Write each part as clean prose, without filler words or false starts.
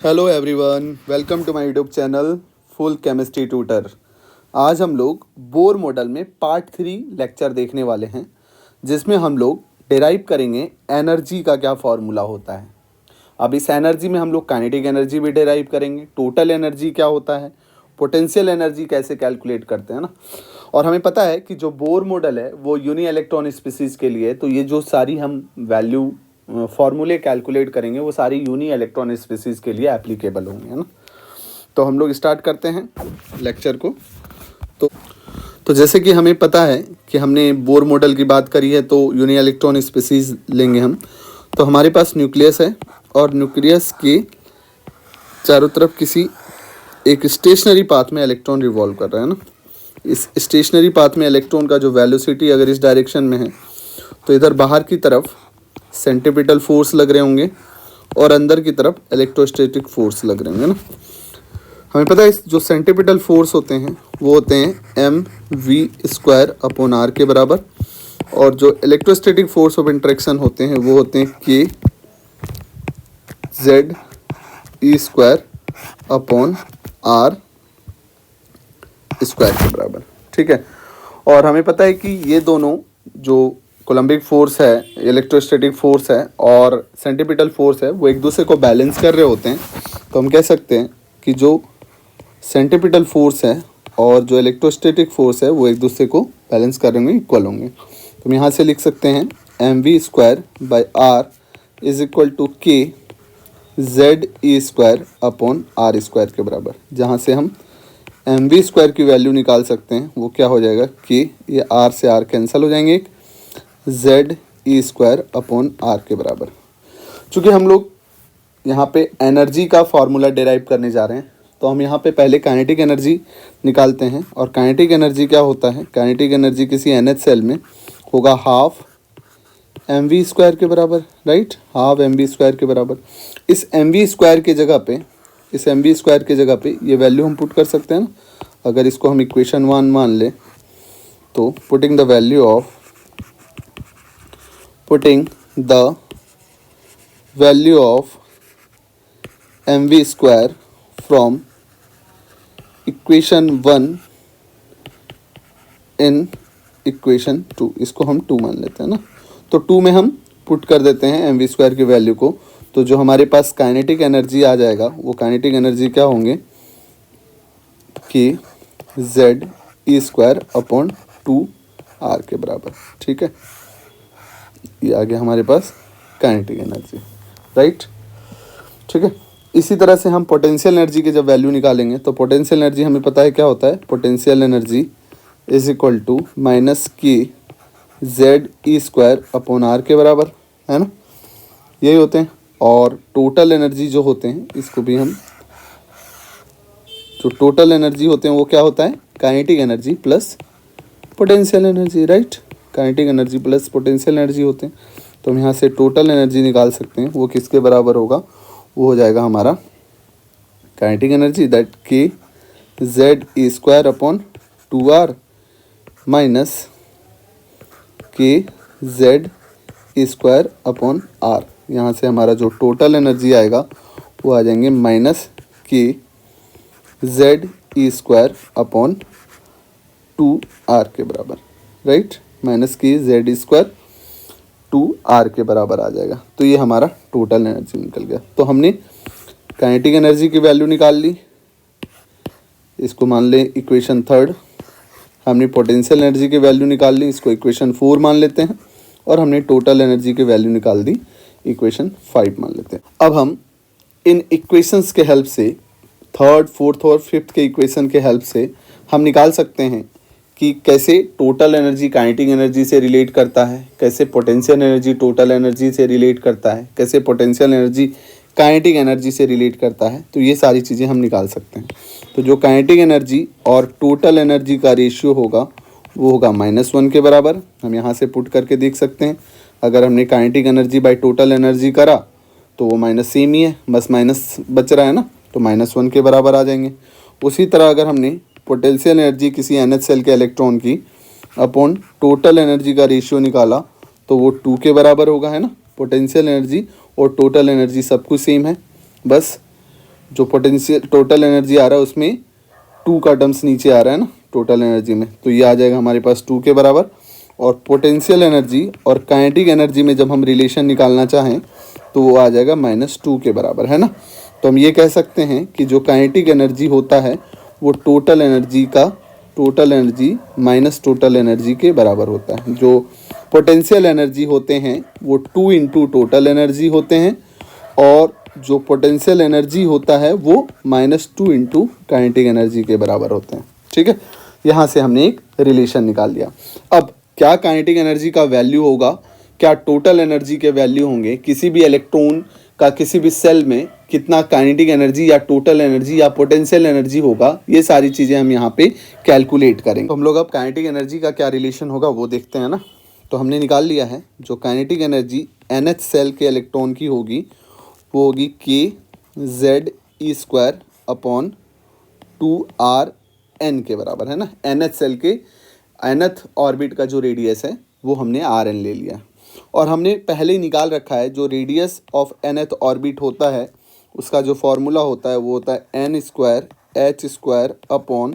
Hello everyone, welcome to my YouTube channel full chemistry tutor. आज हम लोग Bohr model में पार्ट 3 लेक्चर देखने वाले हैं, जिसमें हम लोग डिराइव करेंगे एनर्जी का क्या फॉर्मूला होता है। अब इस एनर्जी में हम लोग काइनेटिक एनर्जी भी डिराइव करेंगे, टोटल एनर्जी क्या होता है, पोटेंशियल एनर्जी कैसे कैलकुलेट करते हैं ना। और हमें पता है कि जो बोर मॉडल है वो यूनी इलेक्ट्रॉन स्पीसीज़ के लिए है, तो ये जो सारी हम वैल्यू फॉर्मूले कैलकुलेट करेंगे वो सारी यूनी इलेक्ट्रॉन स्पीसीज़ के लिए एप्लीकेबल होंगे, है ना। तो हम लोग स्टार्ट करते हैं लेक्चर को। तो जैसे कि हमें पता है कि हमने बोर मॉडल की बात करी है, तो यूनी इलेक्ट्रॉन स्पीसीज़ लेंगे हम। तो हमारे पास न्यूक्लियस है और न्यूक्लियस के चारों तरफ किसी एक स्टेशनरी पाथ में इलेक्ट्रॉन रिवॉल्व कर रहा है ना। इस स्टेशनरी पाथ में इलेक्ट्रॉन का जो वेलोसिटी अगर इस डायरेक्शन में है, तो इधर बाहर की तरफ सेंट्रीपिटल फोर्स लग रहे होंगे और अंदर की तरफ इलेक्ट्रोस्टैटिक फोर्स लग रहे होंगे ना। हमें पता है इस जो सेंट्रीपिटल फोर्स होते हैं वो होते हैं mv² r के बराबर, और जो इलेक्ट्रोस्टैटिक फोर्स ऑफ इंटरेक्शन होते हैं वो होते हैं kZe² r² के बराबर। ठीक है। और हमें पता है कि ये दोनों जो कोलम्बिक फोर्स है, इलेक्ट्रोस्टैटिक फोर्स है और सेंट्रीपिटल फोर्स है, वो एक दूसरे को बैलेंस कर रहे होते हैं। तो हम कह सकते हैं कि जो सेंट्रीपिटल फोर्स है और जो इलेक्ट्रोस्टैटिक फोर्स है वो एक दूसरे को बैलेंस कर रहे होंगे, इक्वल होंगे। तो हम यहाँ से लिख सकते हैं mv² r is equal to kZe² r² के बराबर, जहाँ से हम mv² की वैल्यू निकाल सकते हैं। वो क्या हो जाएगा कि ये r से r कैंसिल हो जाएंगे, एक Ze² r के बराबर। चूँकि हम लोग यहाँ पे एनर्जी का फार्मूला डिराइव करने जा रहे हैं, तो हम यहाँ पे पहले काइनेटिक एनर्जी निकालते हैं। और काइनेटिक एनर्जी क्या होता है, काइनेटिक एनर्जी किसी NH सेल में होगा हाफ mv² के बराबर, राइट, हाफ mv² के बराबर। इस mv² के जगह पे, इस mv² के जगह पे ये वैल्यू हम पुट कर सकते हैं ना। अगर इसको हम इक्वेशन 1 मान लें, तो putting the value of mv² from equation 1 in equation 2, इसको हम 2 मान लेते हैं ना। तो 2 में हम पुट कर देते हैं mv² की वैल्यू को। तो जो हमारे पास काइनेटिक एनर्जी आ जाएगा, वो काइनेटिक एनर्जी क्या होंगे कि Ze² 2r के बराबर। ठीक है, ये आ गया हमारे पास काइनेटिक एनर्जी, राइट। ठीक है। इसी तरह से हम पोटेंशियल एनर्जी के जब वैल्यू निकालेंगे, तो पोटेंशियल एनर्जी हमें पता है क्या होता है, potential energy is equal to -kZe² r के बराबर, है ना। यही होते हैं। और टोटल एनर्जी जो होते हैं, इसको भी हम, जो टोटल एनर्जी होते हैं वो क्या होता है, kinetic energy plus potential energy, right. Kinetic energy plus potential energy होते हैं। तो हम यहाँ से टोटल एनर्जी निकाल सकते हैं। वो किसके बराबर होगा, वो हो जाएगा हमारा kinetic energy, that kZe² 2r minus kZe² r। यहाँ से हमारा जो टोटल एनर्जी आएगा वो आ जाएंगे -kZe² 2r के बराबर, राइट, -kZe² 2r के बराबर आ जाएगा। तो ये हमारा टोटल एनर्जी निकल गया। तो हमने काइनेटिक एनर्जी की वैल्यू निकाल ली, इसको मान लें इक्वेशन 3। हमने पोटेंशियल एनर्जी की वैल्यू निकाल ली, इसको इक्वेशन 4 मान लेते हैं। और हमने टोटल एनर्जी की वैल्यू निकाल दी, इक्वेशन 5 मान लेते हैं। अब हम इन इक्वेशंस के हेल्प से, 3rd, 4th और 5th के इक्वेशन के हेल्प से हम निकाल सकते हैं कि कैसे टोटल एनर्जी काइनेटिक एनर्जी से रिलेट करता है, कैसे पोटेंशियल एनर्जी टोटल एनर्जी से रिलेट करता है, कैसे पोटेंशियल एनर्जी काइनेटिक एनर्जी से रिलेट करता है। तो ये सारी चीज़ें हम निकाल सकते हैं। तो जो काइनेटिक एनर्जी और टोटल एनर्जी का रेशियो होगा वो होगा -1 के बराबर। हम यहाँ से पुट करके देख सकते हैं। अगर हमने kinetic energy by total energy करा तो वो माइनस सेम ही है, बस माइनस बच रहा है ना, तो -1 के बराबर आ जाएंगे। उसी तरह अगर हमने पोटेंशियल एनर्जी किसी NH सेल के इलेक्ट्रॉन की अपॉन टोटल एनर्जी का रेशियो निकाला तो वो 2 के बराबर होगा, है ना। पोटेंशियल एनर्जी और टोटल एनर्जी सब कुछ सेम है, बस जो पोटेंशियल टोटल एनर्जी आ रहा है उसमें 2 का टर्म्स नीचे आ रहा है ना टोटल एनर्जी में, तो ये आ जाएगा हमारे पास 2 के बराबर। और पोटेंशियल एनर्जी और काइनेटिक एनर्जी में जब हम रिलेशन निकालना चाहें तो वो आ जाएगा -2 के बराबर, है ना। तो हम ये कह सकते हैं कि जो काइनेटिक एनर्जी होता है वो total energy minus total energy के बराबर होता है। जो पोटेंशियल एनर्जी होते हैं वो 2 इंटू टोटल एनर्जी होते हैं, और जो पोटेंशियल एनर्जी होता है वो -2 इंटू काइनेटिक एनर्जी के बराबर होते हैं। ठीक है, यहाँ से हमने एक रिलेशन निकाल लिया। अब क्या काइनेटिक एनर्जी का वैल्यू होगा, क्या टोटल एनर्जी के वैल्यू होंगे, किसी भी इलेक्ट्रॉन का किसी भी सेल में कितना काइनेटिक एनर्जी या टोटल एनर्जी या पोटेंशियल एनर्जी होगा, ये सारी चीज़ें हम यहाँ पे कैलकुलेट करेंगे। तो हम लोग अब काइनेटिक एनर्जी का क्या रिलेशन होगा वो देखते हैं ना। तो हमने निकाल लिया है जो काइनेटिक एनर्जी NH सेल के इलेक्ट्रॉन की होगी वो होगी KZe² अपॉन 2RN के बराबर, है ना। NH सेल के nth ऑर्बिट का जो रेडियस है वो हमने RN ले लिया, और हमने पहले ही निकाल रखा है जो रेडियस ऑफ nth ऑर्बिट होता है उसका जो फॉर्मूला होता है वो होता है n² अपॉन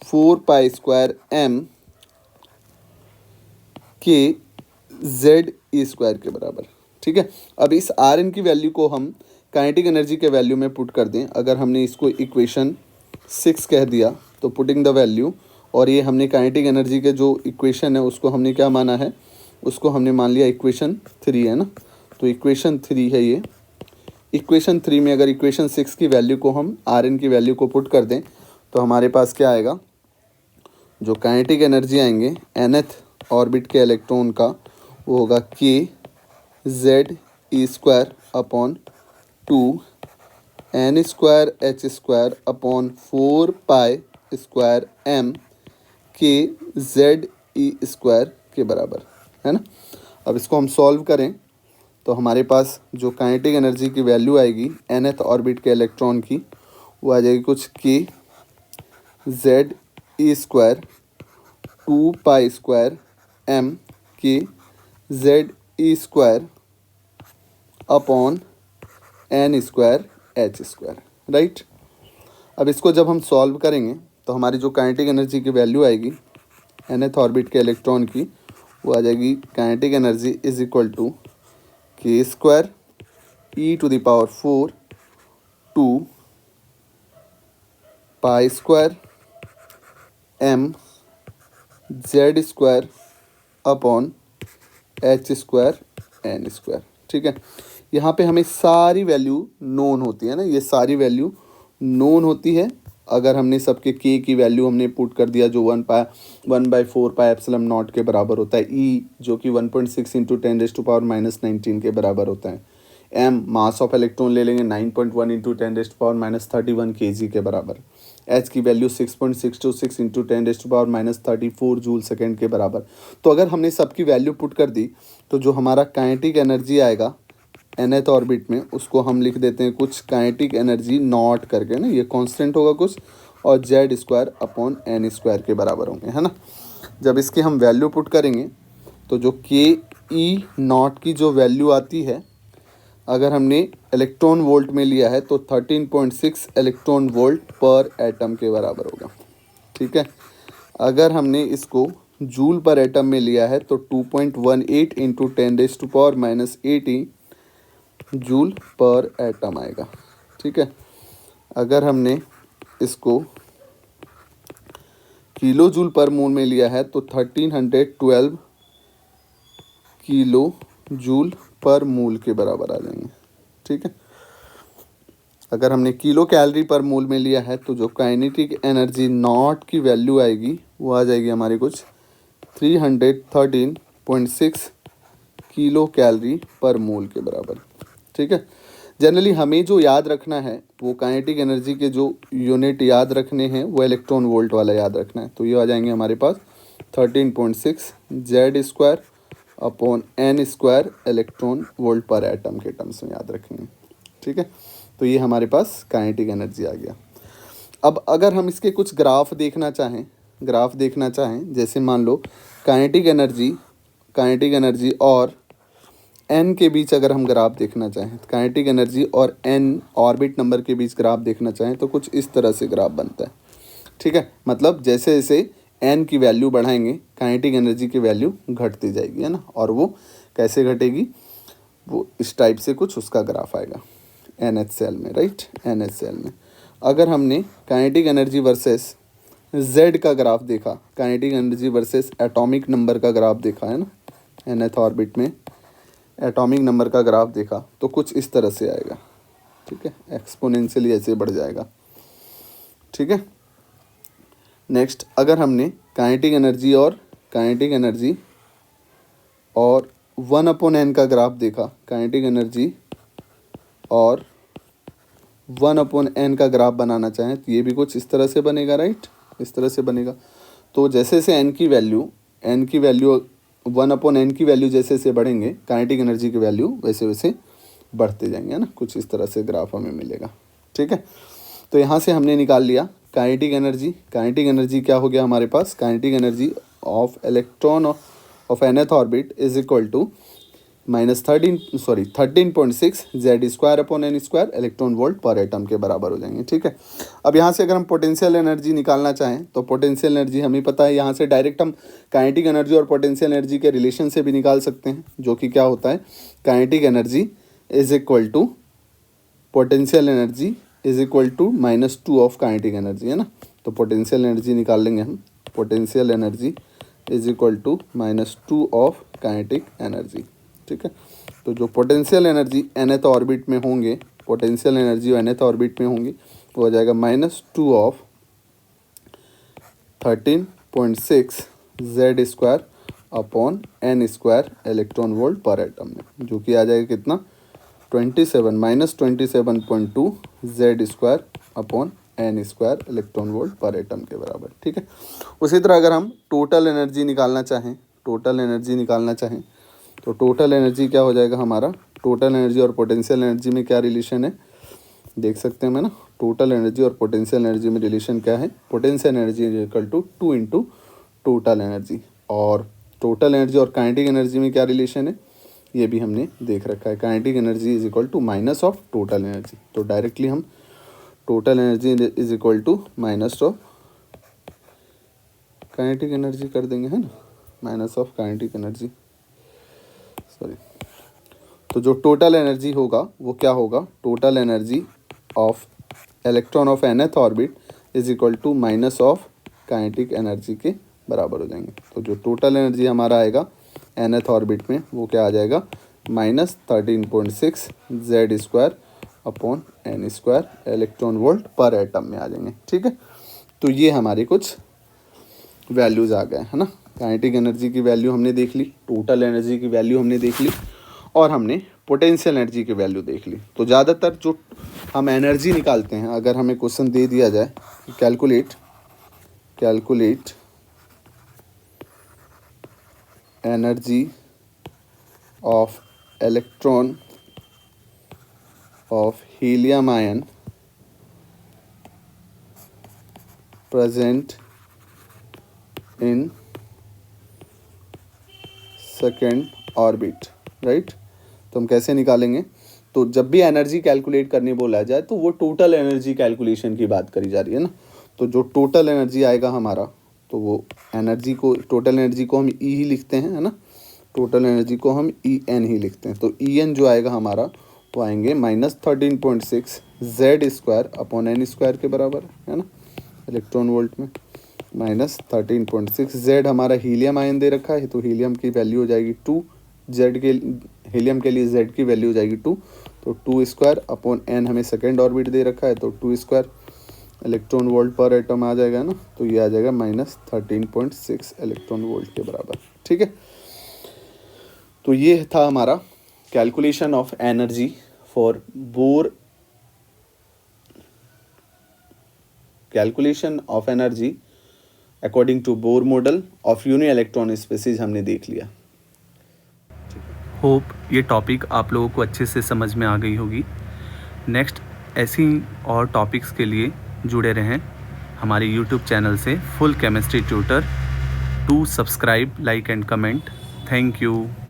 4π² KZe² के बराबर। ठीक है, अब इस Rn की वैल्यू को हम काइनेटिक एनर्जी के वैल्यू में पुट कर दें। अगर हमने इसको इक्वेशन 6 कह दिया तो पुटिंग द वैल्यू, और ये हमने काइनेटिक एनर्जी के जो इक्वेशन है उसको हमने क्या माना है, उसको हमने मान लिया इक्वेशन 3 है ना। तो इक्वेशन 3 है ये। इक्वेशन 3 में अगर इक्वेशन 6 की वैल्यू को हम Rn की वैल्यू को पुट कर दें तो हमारे पास क्या आएगा, जो काइनेटिक एनर्जी आएंगे nth ऑर्बिट के इलेक्ट्रॉन का वो होगा KZe² upon 2n² upon 4π² KZe² के बराबर, है ना। अब इसको हम सॉल्व करें तो हमारे पास जो काइनेटिक एनर्जी की वैल्यू आएगी nth ऑर्बिट के इलेक्ट्रॉन की वो आ जाएगी कुछ KZe² 2π² KZe² upon n²h², right. अब इसको जब हम सॉल्व करेंगे तो हमारी जो काइनेटिक एनर्जी की वैल्यू आएगी nth ऑर्बिट के इलेक्ट्रॉन की वो आ जाएगी kinetic energy is equal to k² e⁴ 2π² mz² upon h² n²। ठीक है, यहाँ पे हमें सारी वैल्यू नोन होती है ना, ये सारी वैल्यू नोन होती है। अगर हमने सबके k की वैल्यू हमने पुट कर दिया जो 1/4πε0 के बराबर होता है, e जो कि 1.6 इंटू 10⁻⁻19 के बराबर होता है, m मास ऑफ इलेक्ट्रॉन ले लेंगे 9.1 इंटू 10⁻31 kg के बराबर, h की वैल्यू 6.626 इंटू 10⁻34 जूल सेकेंड के बराबर। तो अगर हमने सबकी वैल्यू पुट कर दी तो जो हमारा काइनेटिक एनर्जी आएगा nth ऑर्बिट में उसको हम लिख देते हैं कुछ काइनेटिक एनर्जी नॉट करके ना, ये कांस्टेंट होगा कुछ, और z² अपॉन n² के बराबर होंगे, है ना। जब इसकी हम वैल्यू पुट करेंगे तो जो KE0 की जो वैल्यू आती है, अगर हमने इलेक्ट्रॉन वोल्ट में लिया है तो 13.6 इलेक्ट्रॉन वोल्ट पर एटम के बराबर होगा। ठीक है, अगर हमने इसको जूल पर एटम में लिया है तो 2.18 इंटू 10⁻⁻80 जूल पर एटम आएगा। ठीक है, अगर हमने इसको किलो जूल पर मोल में लिया है तो 1312 किलो जूल पर मोल के बराबर आ जाएंगे। ठीक है, अगर हमने किलो कैलोरी पर मोल में लिया है तो जो काइनेटिक एनर्जी नॉट की वैल्यू आएगी वो आ जाएगी हमारी कुछ 313.6 किलो कैलोरी पर मोल के बराबर। ठीक है, जनरली हमें जो याद रखना है वो काइनेटिक एनर्जी के जो यूनिट याद रखने हैं वो इलेक्ट्रॉन वोल्ट वाला याद रखना है। तो ये आ जाएंगे हमारे पास 13.6 z² upon n² electron volt per atom के टर्म्स में याद रखेंगे। ठीक है, तो ये हमारे पास काइनेटिक एनर्जी आ गया। अब अगर हम इसके कुछ ग्राफ देखना चाहें जैसे मान लो काइनेटिक एनर्जी और एन के बीच अगर हम ग्राफ देखना चाहें, काइनेटिक एनर्जी और एन ऑर्बिट नंबर के बीच ग्राफ देखना चाहें तो कुछ इस तरह से ग्राफ बनता है। ठीक है, मतलब जैसे जैसे एन की वैल्यू बढ़ाएंगे काइनेटिक एनर्जी की वैल्यू घटती जाएगी, है ना। और वो कैसे घटेगी, वो इस टाइप से कुछ उसका ग्राफ आएगा NaCl में, राइट। NaCl में अगर हमने काइनेटिक एनर्जी वर्सेस Z का ग्राफ देखा, kinetic energy versus atomic number का ग्राफ देखा, है ना, nth ऑर्बिट में एटॉमिक नंबर का ग्राफ देखा तो कुछ इस तरह से आएगा। ठीक है, एक्सपोनेंशियली ऐसे बढ़ जाएगा। ठीक है, नेक्स्ट अगर हमने काइनेटिक एनर्जी और 1/n का ग्राफ देखा, काइनेटिक एनर्जी और 1/n का ग्राफ बनाना चाहें तो ये भी कुछ इस तरह से बनेगा, राइट, इस तरह से बनेगा। तो जैसे जैसे n की वैल्यू 1/n की वैल्यू जैसे जैसे बढ़ेंगे काइनेटिक एनर्जी की वैल्यू वैसे वैसे बढ़ते जाएंगे, है ना। कुछ इस तरह से ग्राफ हमें मिलेगा। ठीक है, तो यहाँ से हमने निकाल लिया काइनेटिक एनर्जी क्या हो गया हमारे पास, kinetic energy of electron of nth orbit is equal to -13.6 Z² electron volt per atom के बराबर हो जाएंगे। ठीक है, अब यहाँ से अगर हम पोटेंशियल एनर्जी निकालना चाहें तो पोटेंशियल एनर्जी हमें पता है, यहाँ से डायरेक्ट हम काइनेटिक एनर्जी और पोटेंशियल एनर्जी के रिलेशन से भी निकाल सकते हैं, जो कि क्या होता है, kinetic energy is equal to potential energy is equal to -2 of kinetic energy, है ना। तो पोटेंशियल एनर्जी निकाल लेंगे हम, potential energy is equal to -2 of kinetic energy. ठीक है, तो जो पोटेंशियल एनर्जी nth ऑर्बिट में होंगे, पोटेंशियल एनर्जी nth ऑर्बिट में होंगी वो हो जाएगा -2 of 13.6 Z² upon n² electron volt per atom में, जो कि आ जाएगा कितना, 27.2 Z² upon n² electron volt per atom के बराबर। ठीक है, उसी तरह अगर हम टोटल एनर्जी निकालना चाहें तो टोटल एनर्जी क्या हो जाएगा हमारा, टोटल एनर्जी और पोटेंशियल एनर्जी में क्या रिलेशन है देख सकते हैं, मैं ना। टोटल एनर्जी और पोटेंशियल एनर्जी में रिलेशन क्या है, potential energy is equal to 2 into total energy. और टोटल एनर्जी और काइनेटिक एनर्जी में क्या रिलेशन है ये भी हमने देख रखा है, kinetic energy is equal to minus of total energy. तो डायरेक्टली हम total energy is equal to minus of kinetic energy कर देंगे, है ना, minus of kinetic energy, sorry. तो जो टोटल एनर्जी होगा वो क्या होगा, total energy of electron of nth orbit is equal to minus of kinetic energy के बराबर हो जाएंगे। तो जो टोटल एनर्जी हमारा आएगा nth ऑर्बिट में वो क्या आ जाएगा, -13.6 Z² upon n² electron volt per atom में आ जाएंगे। ठीक है, तो ये हमारे कुछ वैल्यूज़ आ गए, है ना। काइनेटिक एनर्जी की वैल्यू हमने देख ली, टोटल एनर्जी की वैल्यू हमने देख ली और हमने पोटेंशियल एनर्जी की वैल्यू देख ली। तो ज़्यादातर जो हम एनर्जी निकालते हैं, अगर हमें क्वेश्चन दे दिया जाए calculate energy of electron of helium ion present in second orbit, right. तो हम कैसे निकालेंगे, तो जब भी एनर्जी कैलकुलेट करने बोला जाए तो वो टोटल एनर्जी कैलकुलेशन की बात करी जा रही है ना। तो जो टोटल एनर्जी आएगा हमारा, तो वो एनर्जी को, टोटल एनर्जी को हम ई ही लिखते हैं, है ना, टोटल एनर्जी को हम EN ही लिखते हैं। तो EN जो आएगा हमारा वो आएंगे -13.6 Z² अपॉन n² के बराबर, है ना, इलेक्ट्रॉन वोल्ट में। -13.6 Z हमारा हीलियम आयन दे रखा है, तो हीलियम की वैल्यू हो जाएगी 2, Z के हीलियम के लिए Z की वैल्यू हो जाएगी 2, तो 2² अपॉन n हमें सेकेंड ऑर्बिट दे रखा है, तो 2² इलेक्ट्रॉन वोल्ट पर एटम आ जाएगा ना। तो ये आ जाएगा -13.6 इलेक्ट्रॉन वोल्ट के बराबर। ठीक है, तो ये था हमारा calculation of energy for Bohr, calculation of energy according to Bohr model of uni electron species हमने देख लिया। होप ये टॉपिक आप लोगों को अच्छे से समझ में आ गई होगी। नेक्स्ट ऐसी और टॉपिक्स के लिए जुड़े रहें हमारे यूट्यूब चैनल से full chemistry tutor. To subscribe, like and comment. Thank you.